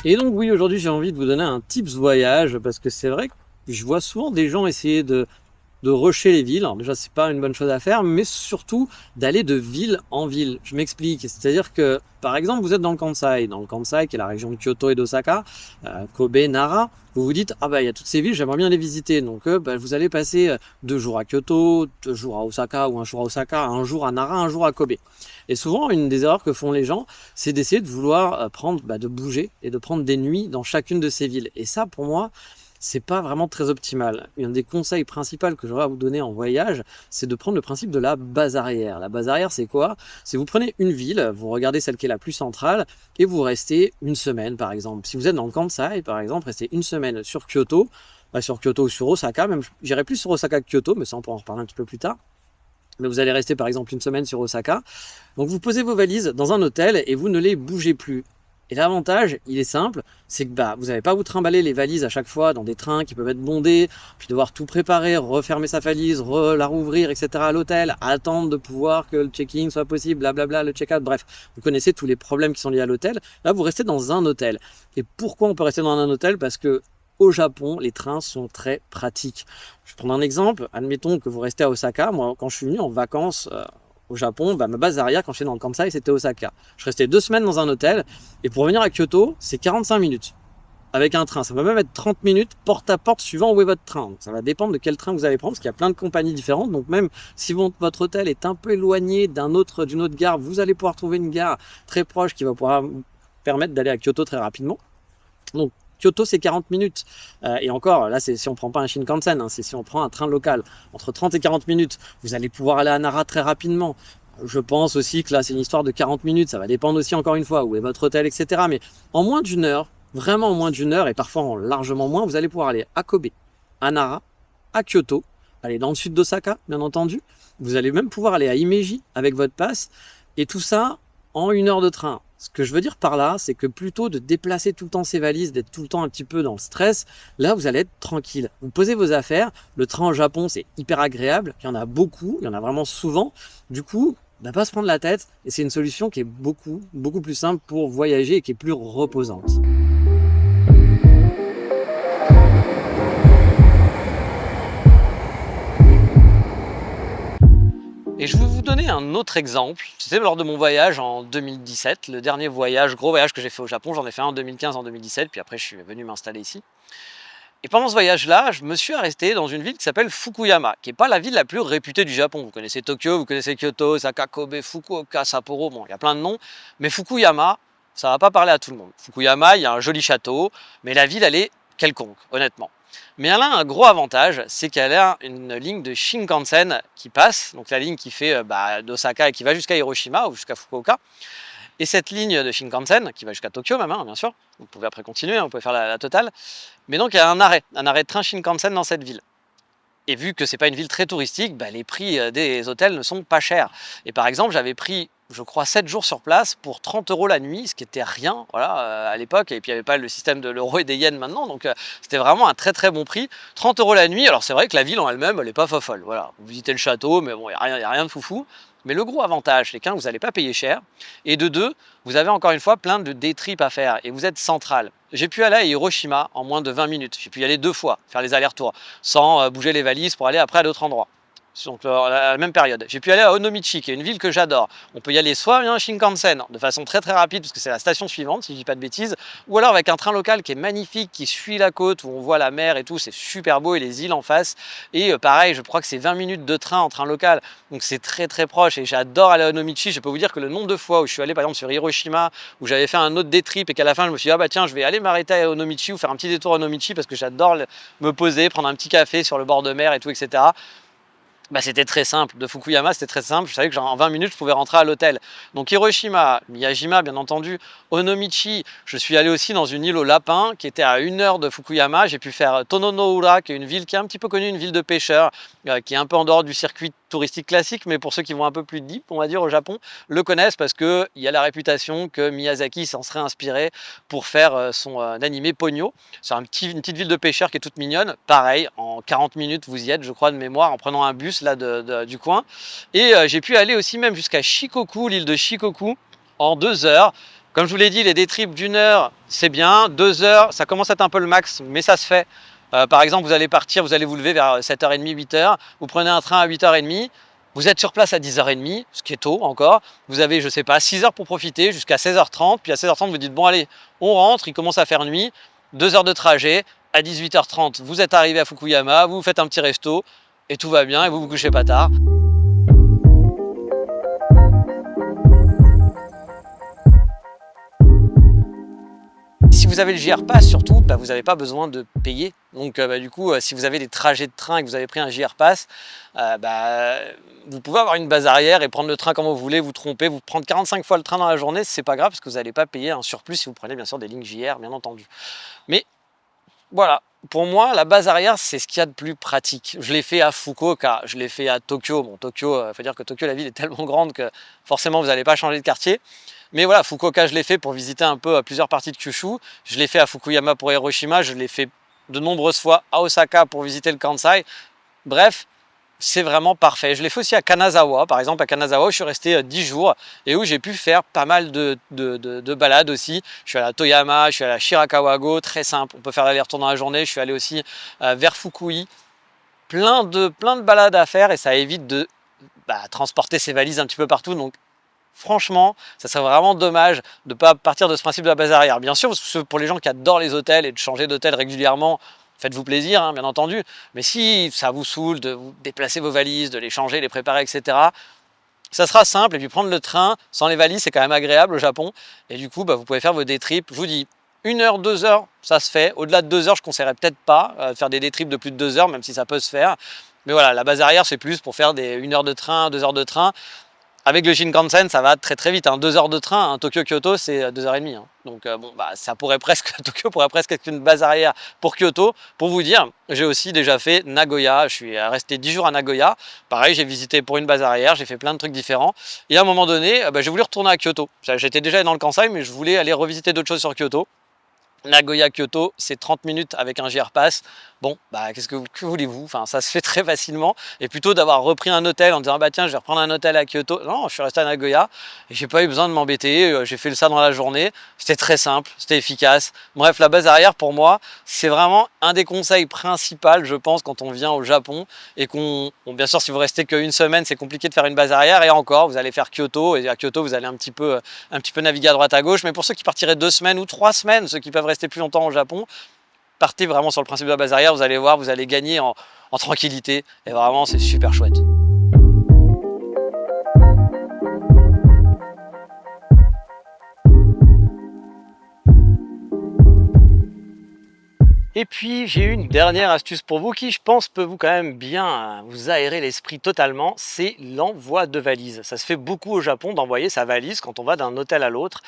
Et donc oui, aujourd'hui j'ai envie de vous donner un tips voyage parce que c'est vrai que je vois souvent des gens essayer de rusher les villes. Alors déjà, c'est pas une bonne chose à faire, mais surtout d'aller de ville en ville. Je m'explique. C'est-à-dire que, par exemple, vous êtes dans le Kansai, qui est la région de Kyoto et d'Osaka, Kobe, Nara. Vous vous dites, ah bah il y a toutes ces villes, j'aimerais bien les visiter. Donc vous allez passer 2 jours à Kyoto, 2 jours à Osaka ou un jour à Osaka, un jour à Nara, un jour à Kobe. Et souvent, une des erreurs que font les gens, c'est d'essayer de vouloir de bouger et de prendre des nuits dans chacune de ces villes. Et ça, pour moi, c'est pas vraiment très optimal. Un des conseils principaux que j'aurais à vous donner en voyage, c'est de prendre le principe de la base arrière. La base arrière, c'est quoi? C'est vous prenez une ville, vous regardez celle qui est la plus centrale et vous restez une semaine, par exemple. Si vous êtes dans le Kansai, par exemple, restez une semaine sur Kyoto, sur Kyoto ou sur Osaka, même j'irai plus sur Osaka que Kyoto, mais ça on pourra en reparler un petit peu plus tard. Mais vous allez rester par exemple une semaine sur Osaka. Donc vous posez vos valises dans un hôtel et vous ne les bougez plus. Et l'avantage, il est simple, c'est que vous n'avez pas à vous trimballer les valises à chaque fois dans des trains qui peuvent être bondés, puis devoir tout préparer, refermer sa valise, la rouvrir, etc. à l'hôtel, attendre de pouvoir que le check-in soit possible, blablabla, le check-out, bref, vous connaissez tous les problèmes qui sont liés à l'hôtel. Là, vous restez dans un hôtel. Et pourquoi on peut rester dans un hôtel? Parce que au Japon, les trains sont très pratiques. Je vais prendre un exemple. Admettons que vous restez à Osaka. Moi, quand je suis venu en vacances au Japon, ma base arrière, quand j'étais dans le Kansai, c'était Osaka. Je restais 2 semaines dans un hôtel. Et pour venir à Kyoto, c'est 45 minutes avec un train. Ça va même être 30 minutes porte à porte suivant où est votre train. Donc, ça va dépendre de quel train vous allez prendre, parce qu'il y a plein de compagnies différentes. Donc même si votre hôtel est un peu éloigné d'une autre gare, vous allez pouvoir trouver une gare très proche qui va pouvoir vous permettre d'aller à Kyoto très rapidement. Donc Kyoto, c'est 40 minutes. Et encore, là, c'est si on ne prend pas un Shinkansen, c'est si on prend un train local. Entre 30 et 40 minutes, vous allez pouvoir aller à Nara très rapidement. Je pense aussi que là, c'est une histoire de 40 minutes. Ça va dépendre aussi, encore une fois, où est votre hôtel, etc. Mais en moins d'une heure, vraiment en moins d'une heure, et parfois en largement moins, vous allez pouvoir aller à Kobe, à Nara, à Kyoto, aller dans le sud d'Osaka, bien entendu. Vous allez même pouvoir aller à Himeji avec votre passe. Et tout ça en 1 heure de train. Ce que je veux dire par là, c'est que plutôt de déplacer tout le temps ses valises, d'être tout le temps un petit peu dans le stress, là vous allez être tranquille. Vous posez vos affaires, le train au Japon c'est hyper agréable, il y en a beaucoup, il y en a vraiment souvent. Du coup, pas se prendre la tête, et c'est une solution qui est beaucoup plus simple pour voyager et qui est plus reposante. Et je vais vous donner un autre exemple. C'était lors de mon voyage en 2017, le dernier gros voyage que j'ai fait au Japon. J'en ai fait un en 2015, en 2017, puis après je suis venu m'installer ici. Et pendant ce voyage-là, je me suis arrêté dans une ville qui s'appelle Fukuyama, qui n'est pas la ville la plus réputée du Japon. Vous connaissez Tokyo, vous connaissez Kyoto, Osaka, Kobe, Fukuoka, Sapporo, bon, il y a plein de noms. Mais Fukuyama, ça ne va pas parler à tout le monde. Fukuyama, il y a un joli château, mais la ville, elle est quelconque, honnêtement. Mais elle a un gros avantage, c'est qu'elle a une ligne de Shinkansen qui passe, donc la ligne qui fait d'Osaka et qui va jusqu'à Hiroshima ou jusqu'à Fukuoka. Et cette ligne de Shinkansen, qui va jusqu'à Tokyo même, bien sûr, vous pouvez après continuer, vous pouvez faire la totale. Mais donc il y a un arrêt de train Shinkansen dans cette ville. Et vu que c'est pas une ville très touristique, les prix des hôtels ne sont pas chers. Et par exemple, j'avais pris, je crois, 7 jours sur place pour 30 € la nuit, ce qui était rien, voilà, à l'époque. Et puis il n'y avait pas le système de l'euro et des yens maintenant, donc c'était vraiment un très très bon prix. 30 € la nuit. Alors c'est vrai que la ville en elle-même, elle n'est pas folle. Voilà, vous visitez le château, mais bon, il n'y a rien de foufou. Mais le gros avantage, c'est qu'un, vous n'allez pas payer cher, et de deux, vous avez encore une fois plein de day trips à faire, et vous êtes central. J'ai pu aller à Hiroshima en moins de 20 minutes, j'ai pu y aller 2 fois, faire les allers-retours, sans bouger les valises pour aller après à d'autres endroits. Donc à la même période. J'ai pu aller à Onomichi, qui est une ville que j'adore. On peut y aller soit bien Shinkansen, de façon très très rapide, parce que c'est la station suivante, si je dis pas de bêtises, ou alors avec un train local qui est magnifique, qui suit la côte, où on voit la mer et tout, c'est super beau, et les îles en face. Et pareil, je crois que c'est 20 minutes de train en train local, donc c'est très très proche, et j'adore aller à Onomichi. Je peux vous dire que le nombre de fois où je suis allé par exemple sur Hiroshima, où j'avais fait un autre day trip, et qu'à la fin je me suis dit, tiens, je vais aller m'arrêter à Onomichi, ou faire un petit détour à Onomichi, parce que j'adore me poser, prendre un petit café sur le bord de mer et tout, etc. C'était très simple. De Fukuyama, c'était très simple. Je savais que en 20 minutes, je pouvais rentrer à l'hôtel. Donc Hiroshima, Miyajima, bien entendu, Onomichi. Je suis allé aussi dans une île aux lapins qui était à 1 heure de Fukuyama. J'ai pu faire Tononoura, qui est une ville qui est un petit peu connue, une ville de pêcheurs, qui est un peu en dehors du circuit touristique classique, mais pour ceux qui vont un peu plus deep, on va dire, au Japon, le connaissent parce qu'il y a la réputation que Miyazaki s'en serait inspiré pour faire son animé Ponyo. C'est une petite ville de pêcheurs qui est toute mignonne. Pareil, en 40 minutes, vous y êtes, je crois, de mémoire, en prenant un bus là du coin. Et j'ai pu aller aussi même jusqu'à Shikoku, l'île de Shikoku, en 2 heures. Comme je vous l'ai dit, les day trips d'une heure, c'est bien. 2 heures, ça commence à être un peu le max, mais ça se fait. Par exemple, vous allez partir, vous allez vous lever vers 7h30, 8h. Vous prenez un train à 8h30. Vous êtes sur place à 10h30, ce qui est tôt encore. Vous avez, je sais pas, 6 heures pour profiter jusqu'à 16h30. Puis à 16h30, vous dites, bon allez, on rentre, il commence à faire nuit. 2 heures de trajet. À 18h30, vous êtes arrivé à Fukuyama, vous faites un petit resto et tout va bien et vous vous couchez pas tard. Si vous avez le JR Pass, surtout, vous n'avez pas besoin de payer. Donc du coup, si vous avez des trajets de train et que vous avez pris un JR Pass, vous pouvez avoir une base arrière et prendre le train comme vous voulez, vous tromper, vous prendre 45 fois le train dans la journée, c'est pas grave parce que vous n'allez pas payer un surplus si vous prenez bien sûr des lignes JR, bien entendu. Mais voilà, pour moi, la base arrière, c'est ce qu'il y a de plus pratique. Je l'ai fait à Fukuoka, je l'ai fait à Tokyo. Bon, Tokyo, il faut dire que Tokyo, la ville est tellement grande que forcément, vous n'allez pas changer de quartier. Mais voilà, Fukuoka, je l'ai fait pour visiter un peu plusieurs parties de Kyushu. Je l'ai fait à Fukuyama pour Hiroshima. Je l'ai fait de nombreuses fois à Osaka pour visiter le Kansai. Bref, c'est vraiment parfait. Je l'ai fait aussi à Kanazawa. Par exemple, à Kanazawa, je suis resté 10 jours et où j'ai pu faire pas mal de balades aussi. Je suis allé à Toyama, je suis allé à Shirakawa-go, très simple. On peut faire l'aller-retour dans la journée. Je suis allé aussi vers Fukui. Plein de balades à faire et ça évite de transporter ses valises un petit peu partout. Donc, franchement, ça serait vraiment dommage de ne pas partir de ce principe de la base arrière. Bien sûr, pour les gens qui adorent les hôtels et de changer d'hôtel régulièrement, faites-vous plaisir, hein, bien entendu. Mais si ça vous saoule de vous déplacer vos valises, de les changer, les préparer, etc., ça sera simple. Et puis prendre le train sans les valises, c'est quand même agréable au Japon. Et du coup, vous pouvez faire vos day trips. Je vous dis, 1 heure, 2 heures, ça se fait. Au-delà de 2 heures, je ne conseillerais peut-être pas de faire des day trips de plus de 2 heures, même si ça peut se faire. Mais voilà, la base arrière, c'est plus pour faire des 1 heure de train, 2 heures de train. Avec le Shinkansen, ça va très très vite. 2 heures de train, Tokyo-Kyoto, c'est 2h30. Donc ça pourrait presque, Tokyo pourrait presque être une base arrière pour Kyoto. Pour vous dire, j'ai aussi déjà fait Nagoya. Je suis resté 10 jours à Nagoya. Pareil, j'ai visité pour une base arrière, j'ai fait plein de trucs différents. Et à un moment donné, j'ai voulu retourner à Kyoto. J'étais déjà dans le Kansai, mais je voulais aller revisiter d'autres choses sur Kyoto. Nagoya-Kyoto, c'est 30 minutes avec un JR Pass. Bon, que voulez-vous? Enfin, ça se fait très facilement. Et plutôt d'avoir repris un hôtel en disant tiens, je vais reprendre un hôtel à Kyoto. Non, je suis resté à Nagoya et j'ai pas eu besoin de m'embêter. J'ai fait ça dans la journée. C'était très simple, c'était efficace. Bref, la base arrière pour moi, c'est vraiment un des conseils principaux, je pense, quand on vient au Japon et bien sûr, si vous restez qu'une semaine, c'est compliqué de faire une base arrière. Et encore, vous allez faire Kyoto et à Kyoto, vous allez un petit peu naviguer à droite à gauche. Mais pour ceux qui partiraient 2 semaines ou 3 semaines, ceux qui peuvent rester plus longtemps au Japon, partez vraiment sur le principe de la base arrière, vous allez voir, vous allez gagner en tranquillité et vraiment c'est super chouette. Et puis j'ai une dernière astuce pour vous qui je pense peut vous quand même bien vous aérer l'esprit totalement, c'est l'envoi de valises. Ça se fait beaucoup au Japon d'envoyer sa valise quand on va d'un hôtel à l'autre.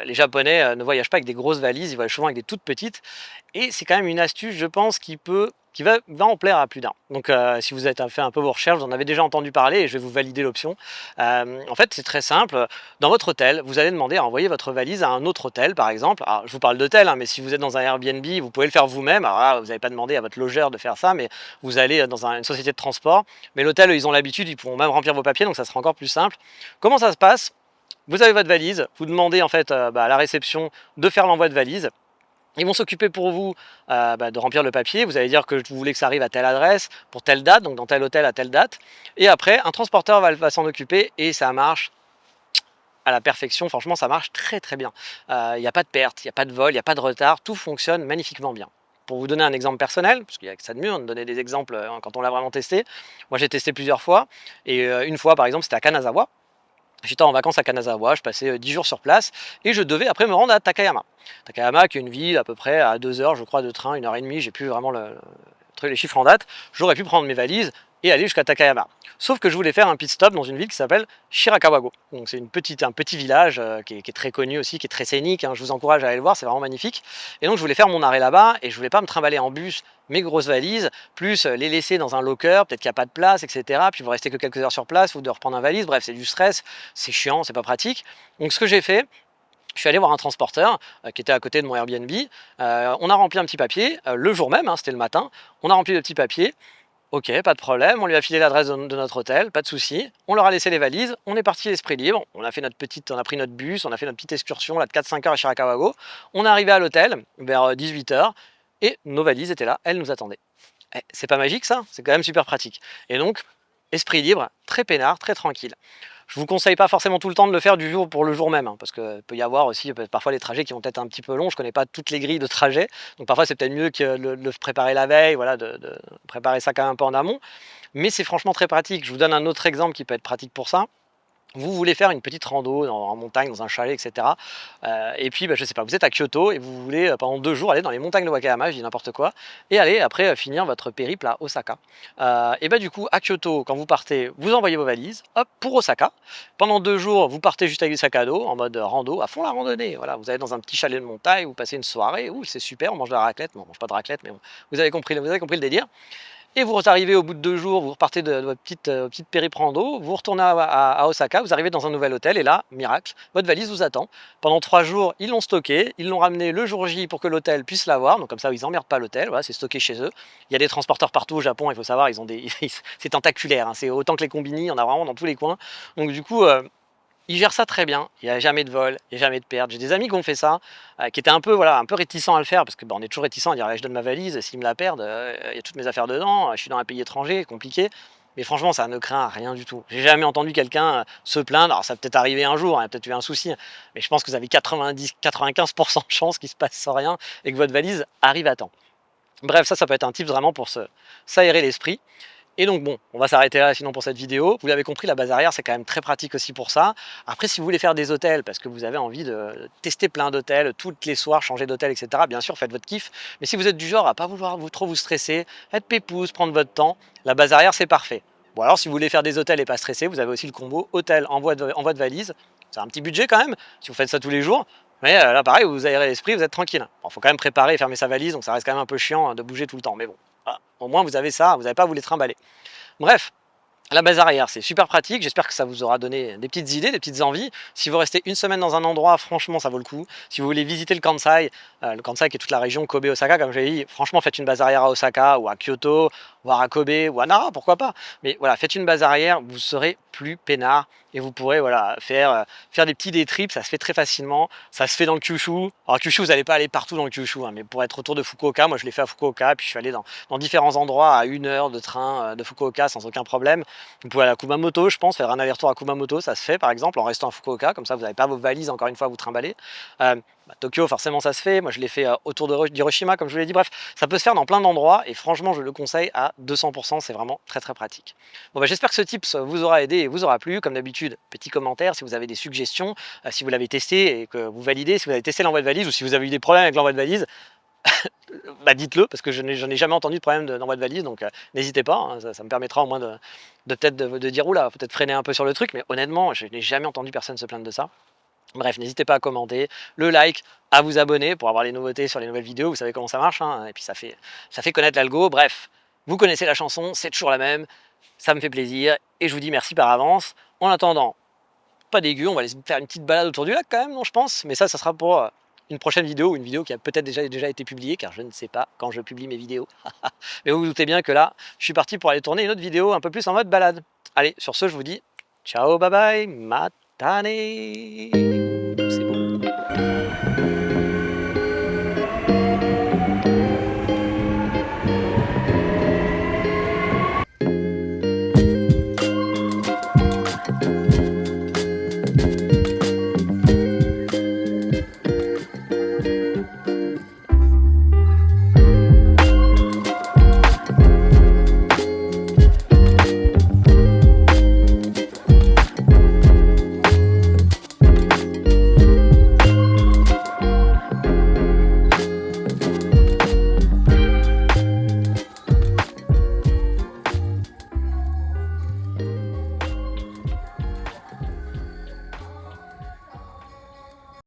Les Japonais ne voyagent pas avec des grosses valises, ils voyagent souvent avec des toutes petites. Et c'est quand même une astuce, je pense, qui va en plaire à plus d'un. Donc si vous avez fait un peu vos recherches, vous en avez déjà entendu parler et je vais vous valider l'option. En fait, c'est très simple. Dans votre hôtel, vous allez demander à envoyer votre valise à un autre hôtel, par exemple. Alors, je vous parle d'hôtel, mais si vous êtes dans un Airbnb, vous pouvez le faire vous-même. Alors là, vous n'avez pas demandé à votre logeur de faire ça, mais vous allez dans une société de transport. Mais l'hôtel, ils ont l'habitude, ils pourront même remplir vos papiers, donc ça sera encore plus simple. Comment ça se passe? Vous avez votre valise, vous demandez en fait à la réception de faire l'envoi de valise. Ils vont s'occuper pour vous de remplir le papier. Vous allez dire que vous voulez que ça arrive à telle adresse, pour telle date, donc dans tel hôtel à telle date. Et après, un transporteur va s'en occuper et ça marche à la perfection. Franchement, ça marche très très bien. Il n'y a pas de perte, il n'y a pas de vol, il n'y a pas de retard. Tout fonctionne magnifiquement bien. Pour vous donner un exemple personnel, parce qu'il n'y a que ça de mieux, on donner des exemples quand on l'a vraiment testé. Moi, j'ai testé plusieurs fois. Et une fois, par exemple, c'était à Kanazawa. J'étais en vacances à Kanazawa, je passais 10 jours sur place et je devais après me rendre à Takayama. Takayama qui est une ville à peu près à 2 heures je crois de train, 1h30, j'ai plus vraiment les chiffres en date. J'aurais pu prendre mes valises et aller jusqu'à Takayama. Sauf que je voulais faire un pit stop dans une ville qui s'appelle Shirakawa-go. Donc c'est un petit village qui est très connu aussi, qui est très scénique, je vous encourage à aller le voir, c'est vraiment magnifique. Et donc je voulais faire mon arrêt là-bas et je voulais pas me trimballer en bus mes grosses valises, plus les laisser dans un locker, peut-être qu'il n'y a pas de place, etc. Puis vous restez que quelques heures sur place, vous devez reprendre un valise, bref c'est du stress, c'est chiant, c'est pas pratique. Donc ce que j'ai fait, je suis allé voir un transporteur qui était à côté de mon Airbnb. On a rempli un petit papier le jour même, c'était le matin. On a rempli le petit papier. Ok, pas de problème, on lui a filé l'adresse de notre hôtel, pas de souci. On leur a laissé les valises, on est parti l'esprit libre. On a fait on a pris notre bus, on a fait notre petite excursion là, de 4-5 heures à Chiracavago. On est arrivé à l'hôtel vers 18 heures et nos valises étaient là, elles nous attendaient. C'est pas magique ça? C'est quand même super pratique. Et donc, esprit libre, très peinard, très tranquille. Je vous conseille pas forcément tout le temps de le faire du jour pour le jour même, hein, parce que peut y avoir aussi parfois des trajets qui vont être un petit peu longs. Je connais pas toutes les grilles de trajet, donc parfois c'est peut-être mieux que le préparer la veille, voilà, de préparer ça quand même un peu en amont. Mais c'est franchement très pratique. Je vous donne un autre exemple qui peut être pratique pour ça. Vous voulez faire une petite rando en montagne, dans un chalet, etc. Et puis, je sais pas, vous êtes à Kyoto et vous voulez pendant 2 jours aller dans les montagnes de Wakayama, je dis n'importe quoi, et aller après finir votre périple à Osaka. Et du coup, à Kyoto, quand vous partez, vous envoyez vos valises, hop, pour Osaka. Pendant 2 jours, vous partez juste avec des sacs à dos, en mode rando, à fond la randonnée. Voilà, vous allez dans un petit chalet de montagne, vous passez une soirée, ouh, c'est super, on mange de la raclette. Non, on mange pas de raclette, mais bon, vous avez compris le délire. Et vous arrivez au bout de 2 jours, vous repartez de votre petite périple rando, vous retournez à Osaka, vous arrivez dans un nouvel hôtel et là, miracle, votre valise vous attend. Pendant 3 jours, ils l'ont stocké, ils l'ont ramené le jour J pour que l'hôtel puisse l'avoir, donc comme ça ils n'emmerdent pas l'hôtel, voilà, c'est stocké chez eux. Il y a des transporteurs partout au Japon, il faut savoir, ils ont c'est tentaculaire, hein, c'est autant que les combini, il y en a vraiment dans tous les coins. Donc du coup, ils gèrent ça très bien, il n'y a jamais de vol, il n'y a jamais de perte. J'ai des amis qui ont fait ça, qui étaient un peu, voilà, un peu réticents à le faire, parce que on est toujours réticents à dire: «Allez, je donne ma valise, s'ils me la perdent, il y a toutes mes affaires dedans, je suis dans un pays étranger, compliqué». Mais franchement, ça ne craint rien du tout. J'ai jamais entendu quelqu'un se plaindre. Alors ça peut être arrivé un jour, hein, il y a peut-être eu un souci, mais je pense que vous avez 90-95% de chances qu'il se passe rien et que votre valise arrive à temps. Bref, ça peut être un tip vraiment pour s'aérer l'esprit. Et donc bon, on va s'arrêter là sinon pour cette vidéo. Vous l'avez compris, la base arrière, c'est quand même très pratique aussi pour ça. Après, si vous voulez faire des hôtels, parce que vous avez envie de tester plein d'hôtels, toutes les soirs, changer d'hôtel, etc., bien sûr, faites votre kiff. Mais si vous êtes du genre à pas vouloir trop vous stresser, être pépouze, prendre votre temps, la base arrière, c'est parfait. Bon alors, si vous voulez faire des hôtels et pas stresser, vous avez aussi le combo hôtel envoi de valise. C'est un petit budget quand même, si vous faites ça tous les jours. Mais là, pareil, vous aérez l'esprit, vous êtes tranquille. Bon, faut quand même préparer et fermer sa valise, donc ça reste quand même un peu chiant de bouger tout le temps. Mais bon, voilà. Au moins, vous avez ça, vous n'avez pas à vous les trimballer. Bref, la base arrière, c'est super pratique. J'espère que ça vous aura donné des petites idées, des petites envies. Si vous restez une semaine dans un endroit, franchement, ça vaut le coup. Si vous voulez visiter le Kansai qui est toute la région Kobe-Osaka, comme je l'ai dit, franchement, faites une base arrière à Osaka ou à Kyoto, voire à Kobe ou à Nara, pourquoi pas. Mais voilà, faites une base arrière, vous serez plus peinard et vous pourrez voilà, faire des petits day trips. Ça se fait très facilement. Ça se fait dans le Kyushu. Alors, Kyushu, vous n'allez pas aller partout dans le Kyushu, hein, mais pour être autour de Fukuoka, moi je l'ai fait à Fukuoka, puis je suis allé dans différents endroits à 1 heure de train de Fukuoka sans aucun problème. Vous pouvez aller à Kumamoto, je pense, faire un aller-retour à Kumamoto, ça se fait par exemple en restant à Fukuoka, comme ça vous n'avez pas vos valises encore une fois à vous trimballer. Tokyo, forcément ça se fait, moi je l'ai fait autour d'Hiroshima, comme je vous l'ai dit, bref, ça peut se faire dans plein d'endroits et franchement je le conseille à 200%, c'est vraiment très très pratique. Bon j'espère que ce tips vous aura aidé et vous aura plu, comme d'habitude, petit commentaire si vous avez des suggestions, si vous l'avez testé et que vous validez, si vous avez testé l'envoi de valise ou si vous avez eu des problèmes avec l'envoi de valise, dites-le, parce que je n'ai jamais entendu de problème d'envoi de valise, donc n'hésitez pas, hein, ça me permettra au moins de peut-être de dire oula, peut-être freiner un peu sur le truc, mais honnêtement, je n'ai jamais entendu personne se plaindre de ça. Bref, n'hésitez pas à commenter, le like, à vous abonner pour avoir les nouveautés sur les nouvelles vidéos, vous savez comment ça marche, hein, et puis ça fait connaître l'algo. Bref, vous connaissez la chanson, c'est toujours la même, ça me fait plaisir, et je vous dis merci par avance. En attendant, pas dégueu, on va aller faire une petite balade autour du lac quand même, non, je pense, mais ça sera pour une prochaine vidéo, ou une vidéo qui a peut-être déjà été publiée, car je ne sais pas quand je publie mes vidéos. Mais vous vous doutez bien que là, je suis parti pour aller tourner une autre vidéo un peu plus en mode balade. Allez, sur ce, je vous dis ciao, bye bye, matane.